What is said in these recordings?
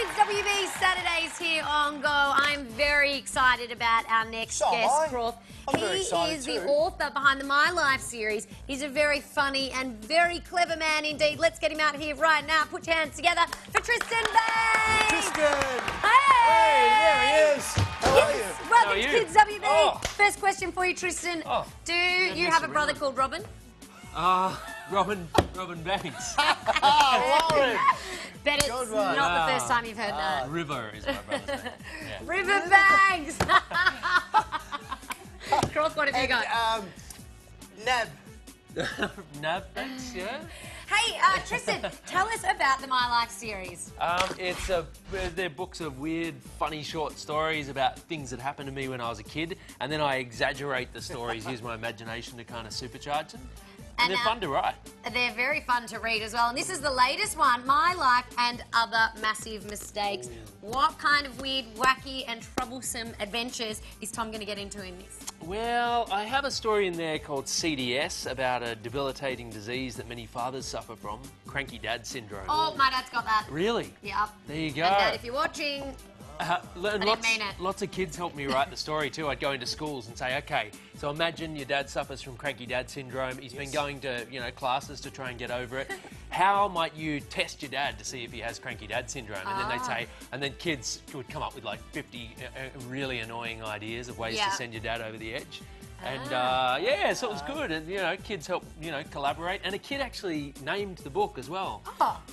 Kids WB Saturdays here on Go. I'm very excited about our next guest, Croft. He is the author behind the My Life series. He's a very funny and very clever man indeed. Let's get him out here right now. Put your hands together for Tristan Bancks. Tristan! Hey! Hey, there he is. How are you? Welcome to Kids WB. First question for you, Tristan. Do you have a brother called Robin? Robin Bancks. Lauren! Bet it's not the first time you've heard that. River is my brother's name. Yeah. River Banks! Croft, what have you got? Nab. Nab Banks, yeah. Hey, Tristan, tell us about the My Life series. They're books of weird, funny short stories about things that happened to me when I was a kid, and then I exaggerate the stories, use my imagination to kind of supercharge them. And they're fun to write. They're very fun to read as well. And this is the latest one, My Life and Other Massive Mistakes. Ooh. What kind of weird, wacky and troublesome adventures is Tom going to get into in this? Well, I have a story in there called CDS about a debilitating disease that many fathers suffer from, cranky dad syndrome. Oh, my dad's got that. Really? Yeah. There you go. And Dad, if you're watching... Lots of kids helped me write the story too. I'd go into schools and say, okay, so imagine your dad suffers from cranky dad syndrome. He's been going to, classes to try and get over it. How might you test your dad to see if he has cranky dad syndrome? And then they'd say, and then kids would come up with like 50 really annoying ideas of ways to send your dad over the edge. And so it was good, and kids help collaborate, and a kid actually named the book as well.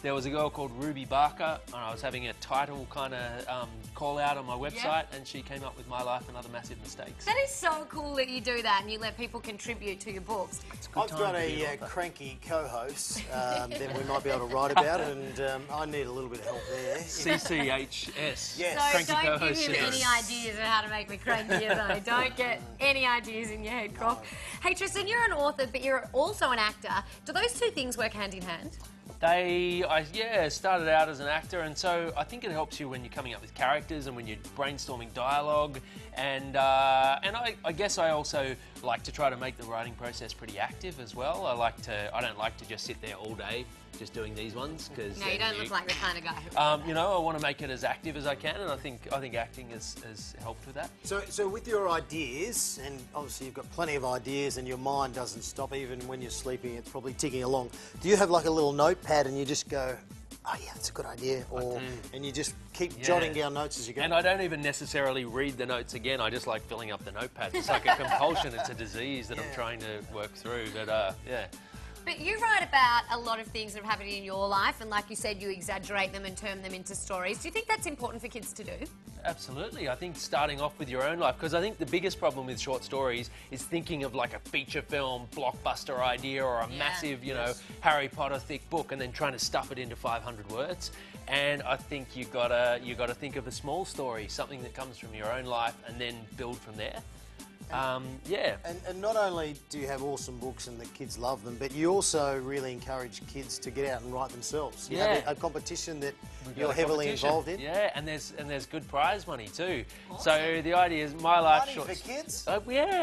There was a girl called Ruby Barker, and I was having a title kind of call out on my website, and she came up with My Life and Other Massive Mistakes. That is so cool that you do that and you let people contribute to your books. I've got a cranky co-host that we might be able to write about, and I need a little bit of help there. CCHS. Yes. So don't give him any ideas on how to make me crankier though. Don't get any ideas in your head, Croft. Hey Tristan, you're an author, but you're also an actor. Do those two things work hand in hand? I started out as an actor, and so I think it helps you when you're coming up with characters and when you're brainstorming dialogue, and I guess I also like to try to make the writing process pretty active as well. I don't like to just sit there all day just doing these ones, because no, you don't look like the kind of guy who I want to make it as active as I can, and I think acting has helped with that. So with your ideas, and obviously you've got plenty of ideas and your mind doesn't stop even when you're sleeping, it's probably ticking along. Do you have like a little notepad and you just go, oh yeah, that's a good idea, and you just keep jotting down notes as you go? And I don't even necessarily read the notes again, I just like filling up the notepad. It's like a compulsion, it's a disease that I'm trying to work through, but But you write about a lot of things that have happened in your life, and like you said, you exaggerate them and turn them into stories. Do you think that's important for kids to do? Absolutely. I think starting off with your own life, because I think the biggest problem with short stories is thinking of like a feature film, blockbuster idea, or a massive, Harry Potter thick book, and then trying to stuff it into 500 words. And I think you gotta think of a small story, something that comes from your own life, and then build from there. And not only do you have awesome books and the kids love them, but you also really encourage kids to get out and write themselves. You have a competition that you're heavily involved in. Yeah, and there's good prize money too. Awesome. So the idea is My Life money for kids?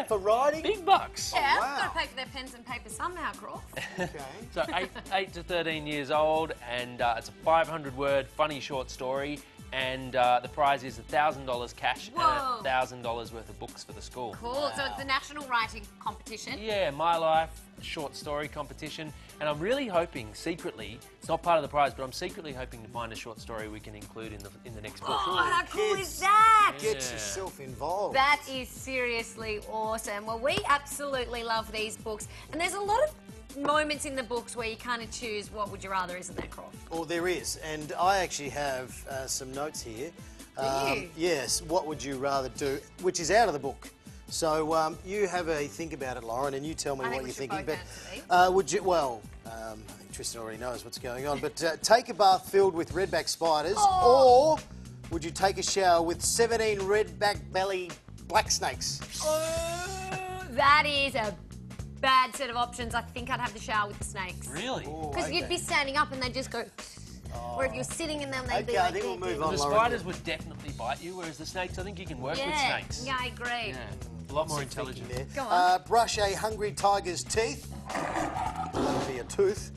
For writing? Big bucks. Yeah, I've got to pay for their pens and paper somehow, Croft. Okay. So 8 to 13 years old, and it's a 500-word funny short story. And the prize is $1,000 cash and $1,000 worth of books for the school. Cool. Wow. So it's the national writing competition. Yeah, My Life short story competition. And I'm really hoping, secretly, it's not part of the prize, but I'm secretly hoping to find a short story we can include in the next book. Oh, how cool is that? Get yourself involved. That is seriously awesome. Well, we absolutely love these books. And there's a lot of moments in the books where you kind of choose what would you rather, isn't there, Croft? Oh, there is, and I actually have some notes here. Do you? Yes, what would you rather do, which is out of the book. So you have a think about it, Lauren, and you tell me what you're thinking. But would you? Well, I think Tristan already knows what's going on. But take a bath filled with redback spiders, or would you take a shower with 17 redback belly black snakes? That is a bad set of options. I think I'd have the shower with the snakes. Really? Because you'd be standing up and they'd just go... Or if you're sitting in them, they'd be like... I think we'll move on, The spiders would definitely bite you, whereas the snakes, I think you can work with snakes. Yeah, I agree. Yeah. A lot more intelligent. There. Go on. Brush a hungry tiger's teeth. That would be a tooth.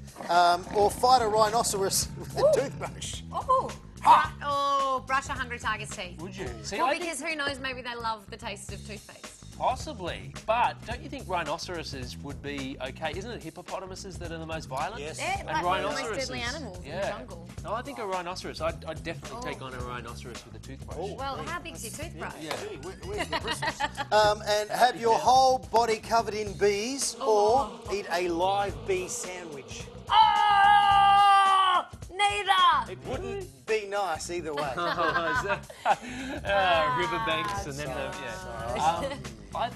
Or fight a rhinoceros with a toothbrush. Oh, brush a hungry tiger's teeth. Would you? See, Well, because who knows, maybe they love the taste of toothpaste. Possibly, but don't you think rhinoceroses would be okay? Isn't it hippopotamuses that are the most violent? Yes. They're And like one of the most rhinoceroses. deadly animals in the jungle. No, I think a rhinoceros. I'd definitely take on a rhinoceros with a toothbrush. Well, how big's your toothbrush? Yeah. Gee, where's the bristles? And have your whole body covered in bees or eat a live bee sandwich. Oh! Neither! It wouldn't be nice either way. Riverbanks and then I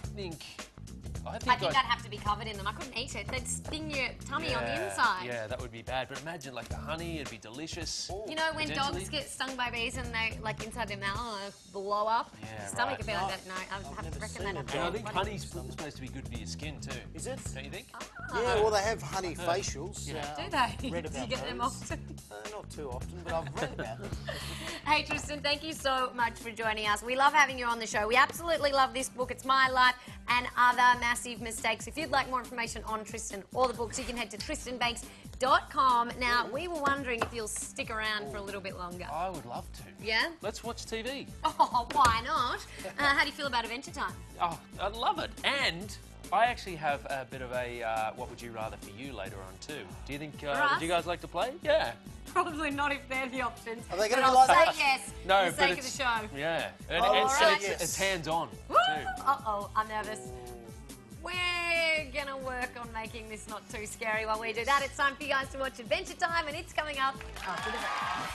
think I'd have to be covered in them. I couldn't eat it. They'd sting your tummy on the inside. Yeah, that would be bad. But imagine like the honey, it'd be delicious. You know when dogs get stung by bees and they like inside their mouth blow up? Yeah, stomach right. would be like that. No, I reckon they'd have to. And I think honey's supposed to be good for your skin too. Is it? Don't you think? Yeah, well, they have honey facials. Do they? Read Do you about get them those. often? Not too often, but I've read about them. Hey Tristan, thank you so much for joining us. We love having you on the show. We absolutely love this book. It's My Life and Other Massive Mistakes. If you'd like more information on Tristan or the books, you can head to tristanbanks.com. Now, we were wondering if you'll stick around for a little bit longer. I would love to. Yeah? Let's watch TV. Oh, why not? How do you feel about Adventure Time? Oh, I love it. And I actually have a bit of a what would you rather for you later on too. Do you think, would you guys like to play? Yeah. Probably not if they're the options. Are they going But to be I'll like that? say yes No, for the but sake of the show. Yeah. And, Oh, and all so right. it's hands-on Woo! too. Uh-oh, I'm nervous. We're going to work on making this not too scary while we do that. It's time for you guys to watch Adventure Time, and it's coming up after the break.